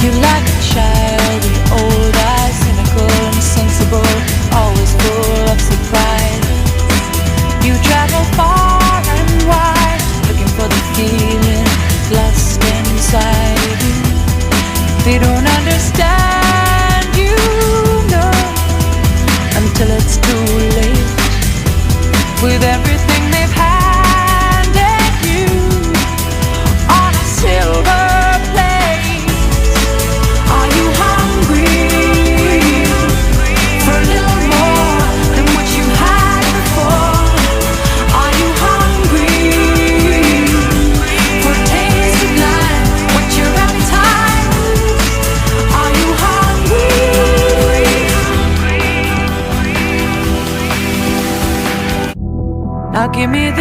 You like a child with old eyes, cynical and sensible, always full of surprise. You travel far and wide, looking for the feeling lost inside you. They don't understand you, no, until it's too late. With everything they've handed you on a silver plate. Are you hungry for a little more than what you had before? Are you hungry for a taste of life? What's your appetite? Are you hungry? Now give me